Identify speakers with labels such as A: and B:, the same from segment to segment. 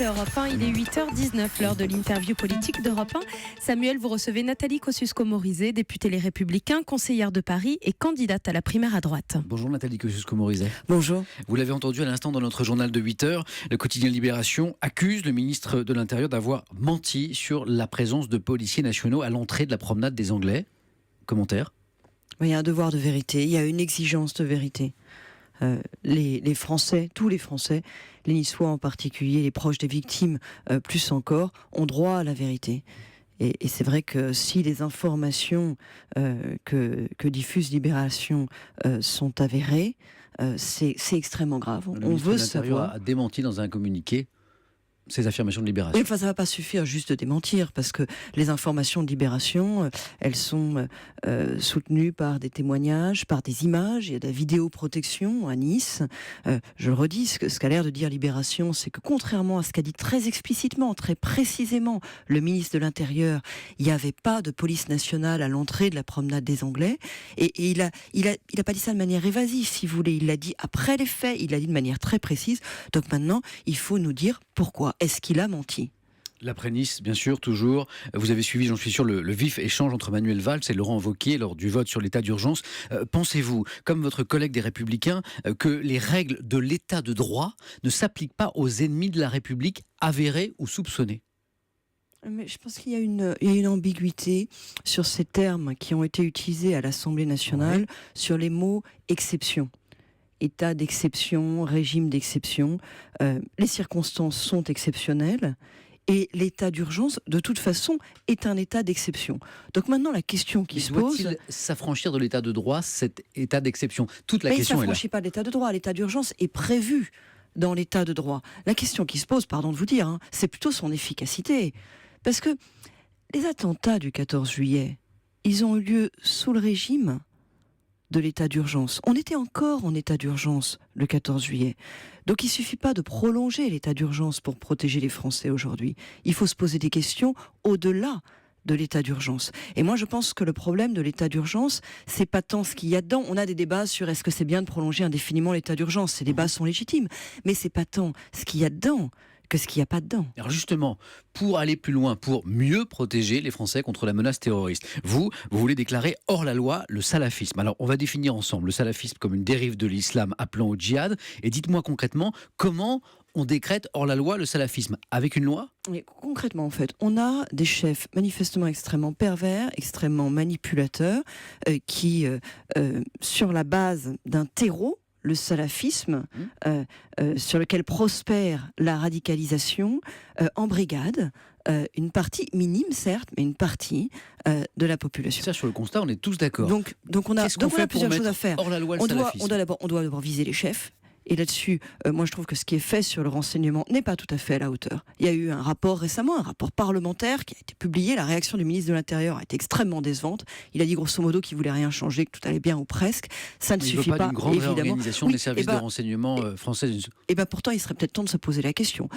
A: écoutez Europe 1, il est 8h19, l'heure de l'interview politique d'Europe 1. Samuel, vous recevez Nathalie Kosciusko-Morizet, députée Les Républicains, conseillère de Paris et candidate à la primaire à droite.
B: Bonjour Nathalie Kosciusko-Morizet.
C: Bonjour.
B: Vous l'avez entendu à l'instant dans notre journal de 8h, le quotidien Libération accuse le ministre de l'Intérieur d'avoir menti sur la présence de policiers nationaux à l'entrée de la promenade des Anglais. Commentaire ?
C: Il y a un devoir de vérité, il y a une exigence de vérité. Les Français, tous les Français, les Niçois en particulier, les proches des victimes plus encore, ont droit à la vérité. Et c'est vrai que si les informations que diffuse Libération sont avérées, c'est extrêmement grave.
B: Le ministre de l'Intérieur a démenti dans un communiqué ces affirmations de Libération.
C: Oui, enfin, ça ne va pas suffire juste de démentir, parce que les informations de Libération, elles sont soutenues par des témoignages, par des images. Il y a de la vidéoprotection à Nice. Je le redis, ce qu'a l'air de dire Libération, c'est que contrairement à ce qu'a dit très explicitement, très précisément le ministre de l'Intérieur, il n'y avait pas de police nationale à l'entrée de la promenade des Anglais. Et il a pas dit ça de manière évasive, si vous voulez. Il l'a dit après les faits, il l'a dit de manière très précise. Donc maintenant, il faut nous dire pourquoi. Est-ce qu'il a menti ?
B: L'après-Nice, bien sûr, toujours. Vous avez suivi, j'en suis sûr, le vif échange entre Manuel Valls et Laurent Wauquiez lors du vote sur l'état d'urgence. Pensez-vous, comme votre collègue des Républicains, que les règles de l'état de droit ne s'appliquent pas aux ennemis de la République avérés ou soupçonnés ?
C: Mais je pense qu'il y a une ambiguïté sur ces termes qui ont été utilisés à l'Assemblée nationale, sur les mots « exception ». État d'exception, régime d'exception, les circonstances sont exceptionnelles et l'état d'urgence, de toute façon, est un état d'exception. Donc maintenant, la question qui se pose...
B: Doit-il s'affranchir de l'état de droit, cet état d'exception ? Toute la question est là.
C: Il ne s'affranchit pas de l'état de droit, l'état d'urgence est prévu dans l'état de droit. La question qui se pose, pardon de vous dire, c'est plutôt son efficacité. Parce que les attentats du 14 juillet, ils ont eu lieu sous le régime de l'état d'urgence. On était encore en état d'urgence le 14 juillet. Donc il ne suffit pas de prolonger l'état d'urgence pour protéger les Français aujourd'hui. Il faut se poser des questions au-delà de l'état d'urgence. Et moi je pense que le problème de l'état d'urgence, c'est pas tant ce qu'il y a dedans. On a des débats sur est-ce que c'est bien de prolonger indéfiniment l'état d'urgence. Ces débats sont légitimes. Mais c'est pas tant ce qu'il y a dedans que ce qu'il n'y a pas dedans.
B: Alors justement, pour aller plus loin, pour mieux protéger les Français contre la menace terroriste, vous voulez déclarer hors la loi le salafisme. Alors on va définir ensemble le salafisme comme une dérive de l'islam appelant au djihad. Et dites-moi concrètement, comment on décrète hors la loi le salafisme ? Avec une loi ?
C: Et concrètement, en fait, on a des chefs manifestement extrêmement pervers, extrêmement manipulateurs, qui, sur la base d'un terreau, le salafisme, sur lequel prospère la radicalisation, en brigade, une partie minime certes, mais une partie de la population.
B: Ça, sur le constat, on est tous d'accord.
C: Donc on a plusieurs choses à faire.
B: Hors la loi, le salafisme.
C: On doit d'abord viser les chefs. Et là-dessus, moi je trouve que ce qui est fait sur le renseignement n'est pas tout à fait à la hauteur. Il y a eu un rapport récemment, un rapport parlementaire qui a été publié. La réaction du ministre de l'Intérieur a été extrêmement décevante. Il a dit grosso modo qu'il voulait rien changer, que tout allait bien ou presque. Ça ne suffit pas,
B: d'une grande
C: évidemment.
B: réorganisation des services de renseignement français.
C: Et pourtant, il serait peut-être temps de se poser la question.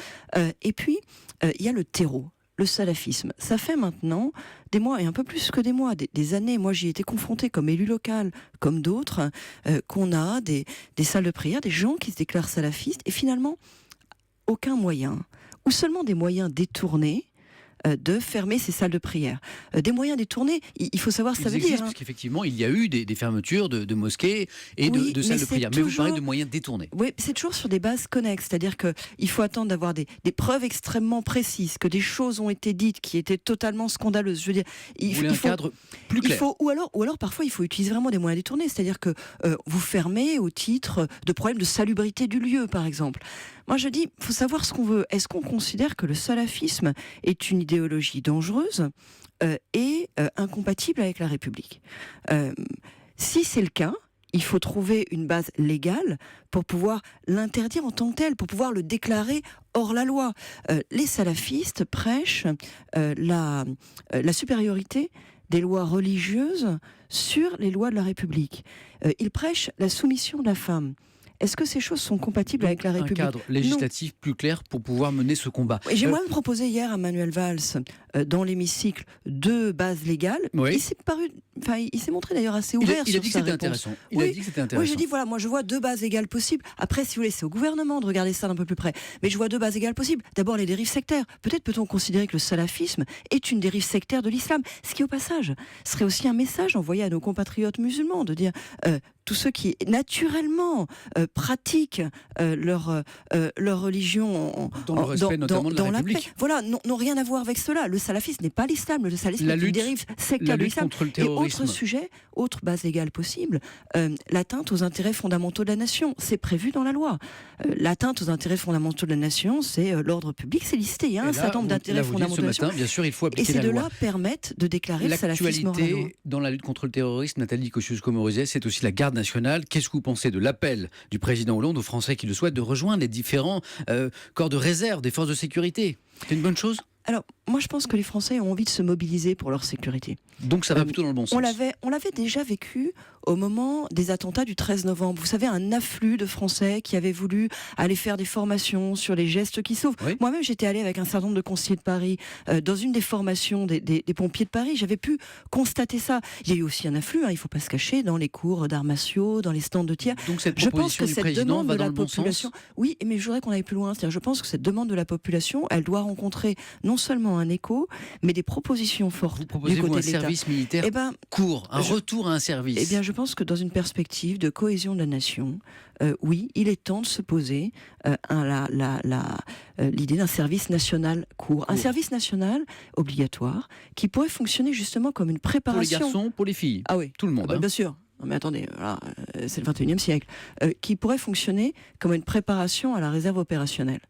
C: Et puis, il y a le terreau. Le salafisme, ça fait maintenant des mois, et un peu plus que des mois, des années, moi j'y ai été confrontée comme élu local, comme d'autres, qu'on a des salles de prière, des gens qui se déclarent salafistes, et finalement, aucun moyen, ou seulement des moyens détournés, de fermer ces salles de prière. Des moyens détournés, il faut savoir ce que ça veut dire.
B: Parce qu'effectivement, il y a eu des fermetures de mosquées et de salles de prière. Mais vous parlez de moyens détournés.
C: Oui, c'est toujours sur des bases connexes. C'est-à-dire qu'il faut attendre d'avoir des preuves extrêmement précises, que des choses ont été dites qui étaient totalement scandaleuses. Je veux dire,
B: il faut un cadre plus clair.
C: Ou alors parfois, il faut utiliser vraiment des moyens détournés. C'est-à-dire que vous fermez au titre de problèmes de salubrité du lieu, par exemple. Moi, je dis, il faut savoir ce qu'on veut. Est-ce qu'on considère que le salafisme est une idéologie dangereuse et incompatible avec la République ? Si c'est le cas, il faut trouver une base légale pour pouvoir l'interdire en tant que tel, pour pouvoir le déclarer hors la loi. Les salafistes prêchent la supériorité des lois religieuses sur les lois de la République. Ils prêchent la soumission de la femme. Est-ce que ces choses sont compatibles avec la
B: Un
C: République?
B: cadre législatif plus clair pour pouvoir mener ce combat.
C: Et j'ai moi-même proposé hier à Manuel Valls, dans l'hémicycle, 2 bases légales.
B: Oui.
C: Il s'est montré d'ailleurs assez ouvert
B: Il a
C: sur
B: dit que
C: sa
B: c'était
C: réponse.
B: intéressant. Il a dit que c'était intéressant.
C: Oui, j'ai dit, voilà, moi je vois 2 bases légales possibles. Après, si vous voulez, c'est au gouvernement de regarder ça d'un peu plus près. Mais je vois 2 bases légales possibles. D'abord, les dérives sectaires. Peut-être peut-on considérer que le salafisme est une dérive sectaire de l'islam. Ce qui, au passage, serait aussi un message envoyé à nos compatriotes musulmans, de dire tous ceux qui, naturellement, pratiquent leur religion
B: dans le respect notamment de la
C: paix,
B: République.
C: voilà, n'ont rien à voir avec cela. Le salafisme n'est pas l'islam. Le salafisme est une dérive sectaire de l'islam.
B: contre le
C: Et
B: terrorisme.
C: autre sujet, autre base légale possible, l'atteinte aux intérêts fondamentaux de la nation. C'est prévu dans la loi. L'atteinte aux intérêts fondamentaux de la nation, c'est l'ordre public, c'est listé. Il y a un certain nombre d'intérêts fondamentaux de la nation.
B: Bien sûr, il faut
C: Et
B: appliquer
C: ces
B: la loi.
C: deux-là permettent de déclarer le salafisme hors la loi.
B: L'actualité dans la lutte contre le terrorisme, Nathalie Kosciusko-Morizet, c'est aussi la garde nationale. Qu'est-ce que vous pensez de l'appel du président Hollande aux Français qui le souhaitent de rejoindre les différents corps de réserve des forces de sécurité? C'est une bonne chose?
C: Alors, moi je pense que les Français ont envie de se mobiliser pour leur sécurité.
B: Donc ça va plutôt dans le bon sens.
C: On l'avait déjà vécu au moment des attentats du 13 novembre. Vous savez, un afflux de Français qui avaient voulu aller faire des formations sur les gestes qui sauvent.
B: Oui.
C: Moi-même, j'étais allée avec un certain nombre de conseillers de Paris dans une des formations des pompiers de Paris. J'avais pu constater ça. Il y a eu aussi un afflux, il ne faut pas se cacher, dans les cours d'arts martiaux, dans les stands de tir.
B: Donc cette
C: Je pense
B: proposition
C: que
B: du
C: cette
B: président
C: demande
B: va
C: de
B: dans
C: la
B: le bon
C: population,
B: sens?
C: oui, mais je voudrais qu'on aille plus loin. C'est-à-dire, je pense que cette demande de la population, elle doit rencontrer non seulement un écho, mais des propositions fortes
B: Vous
C: du
B: proposez-vous
C: côté
B: un
C: de l'État.
B: service militaire
C: Eh ben,
B: court, un retour à un service?
C: eh bien, je pense que dans une perspective de cohésion de la nation, oui, il est temps de se poser l'idée d'un service national court. Un service national obligatoire qui pourrait fonctionner justement comme une
B: Pour les
C: préparation.
B: garçons, pour les filles,
C: Ah oui,
B: tout le monde.
C: bien sûr. Non, mais attendez, voilà, c'est le 21e siècle. Qui pourrait fonctionner comme une préparation à la réserve opérationnelle.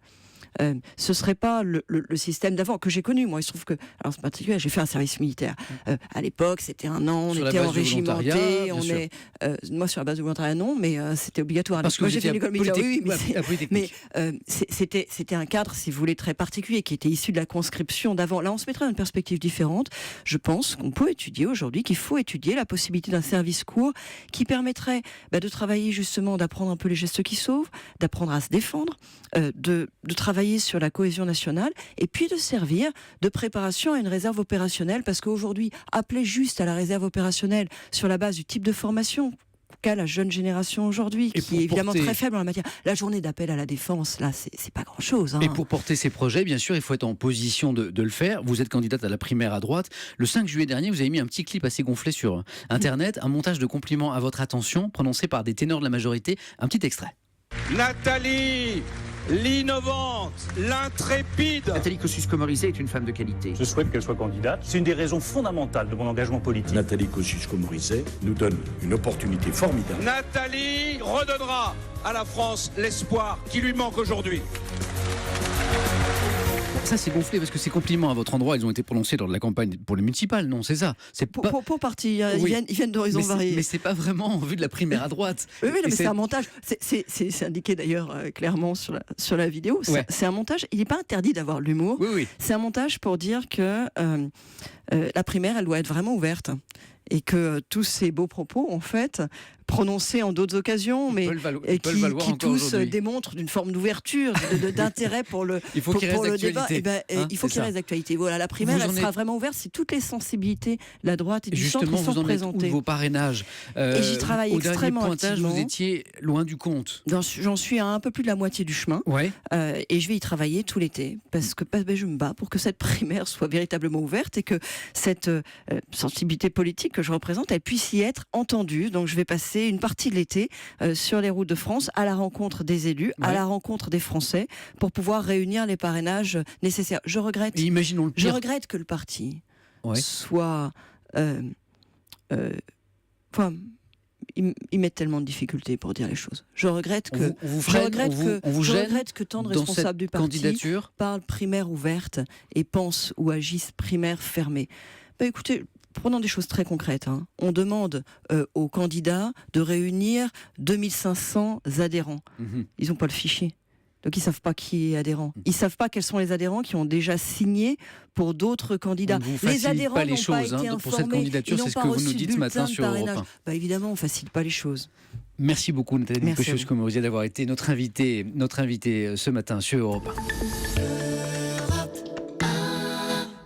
C: Ce serait pas le système d'avant que j'ai connu. Moi, il se trouve que, alors c'est particulier, j'ai fait un service militaire. À l'époque, c'était 1 an, on
B: Sur la
C: était
B: base
C: en
B: du volontariat,
C: régimenté,
B: bien sûr.
C: moi sur la base du volontariat non, mais c'était obligatoire.
B: Parce que
C: moi
B: vous
C: j'ai fait
B: étiez
C: l'école militaire, oui, mais
B: à Polytechnique.
C: c'était un cadre, si vous voulez, très particulier qui était issu de la conscription d'avant. Là, on se mettrait dans une perspective différente. Je pense qu'on peut étudier aujourd'hui, qu'il faut étudier la possibilité d'un service court qui permettrait de travailler justement, d'apprendre un peu les gestes qui sauvent, d'apprendre à se défendre, de travailler sur la cohésion nationale et puis de servir de préparation à une réserve opérationnelle, parce qu'aujourd'hui, appeler juste à la réserve opérationnelle sur la base du type de formation qu'a la jeune génération aujourd'hui, qui est évidemment très faible en la matière. La journée d'appel à la défense, là, c'est pas grand-chose.
B: Et pour porter ces projets, bien sûr, il faut être en position de le faire. Vous êtes candidate à la primaire à droite. Le 5 juillet dernier, vous avez mis un petit clip assez gonflé sur Internet, un montage de compliments à votre attention, prononcé par des ténors de la majorité. Un petit extrait.
D: Nathalie, l'innovante, l'intrépide.
E: Nathalie Kosciusko-Morizet est une femme de qualité.
F: Je souhaite qu'elle soit candidate. C'est une des raisons fondamentales de mon engagement politique.
G: Nathalie Kosciusko-Morizet nous donne une opportunité formidable.
D: Nathalie redonnera à la France l'espoir qui lui manque aujourd'hui.
B: Ça, c'est gonflé parce que ces compliments à votre endroit, ils ont été prononcés lors de la campagne pour les municipales, non? C'est ça. C'est
C: Pour partie,
B: Oui.
C: ils viennent d'horizons variés.
B: Mais c'est pas vraiment en vue de la primaire à droite.
C: Oui, non,
B: Et
C: mais c'est un montage. C'est indiqué d'ailleurs clairement sur la vidéo.
B: Ouais.
C: C'est un montage. Il n'est pas interdit d'avoir de l'humour.
B: Oui.
C: C'est un montage pour dire que la primaire, elle doit être vraiment ouverte. Et que tous ces beaux propos, en fait, prononcés en d'autres occasions, mais qui tous démontrent d'une forme d'ouverture, d'intérêt pour le,
B: il faut qu'il reste
C: le débat. Il faut qu'il
B: ça.
C: reste d'actualité. Voilà, la primaire, elle sera vraiment ouverte si toutes les sensibilités de la droite et du centre sont
B: vous en
C: représentées.
B: êtes où de vos parrainages
C: Et j'y travaille extrêmement
B: Au dernier pointage,
C: activement.
B: vous étiez loin du compte.
C: J'en suis à un peu plus de la moitié du chemin.
B: Ouais.
C: Et je vais y travailler tout l'été parce que je me bats pour que cette primaire soit véritablement ouverte et que cette sensibilité politique que je représente, elle puisse y être entendue. Donc je vais passer une partie de l'été sur les routes de France à la rencontre des élus, à la rencontre des Français pour pouvoir réunir les parrainages nécessaires. Je regrette que le parti soit... ils mettent tellement de difficultés pour dire les choses. Je regrette que tant de responsables du parti parlent primaire ouverte et pensent ou agissent primaire fermée. Écoutez, prenons des choses très concrètes. On demande aux candidats de réunir 2500 adhérents. Ils n'ont pas le fichier. Donc ils savent pas qui est adhérent. Ils savent pas quels sont les adhérents qui ont déjà signé pour d'autres candidats.
B: Donc vous
C: Les
B: facilitez
C: adhérents
B: pas les
C: n'ont pas
B: choses
C: été
B: pour cette
C: informés,
B: candidature,
C: ils n'ont
B: c'est ce
C: pas
B: que vous nous
C: reçu
B: dites
C: de
B: ce matin
C: bulletin de
B: sur Europe
C: parrainage.
B: 1.
C: Évidemment, on facilite pas les choses.
B: Merci beaucoup Nathalie
C: Merci à vous.
B: Kosciusko-Morizet d'avoir été notre invitée ce matin sur Europe 1.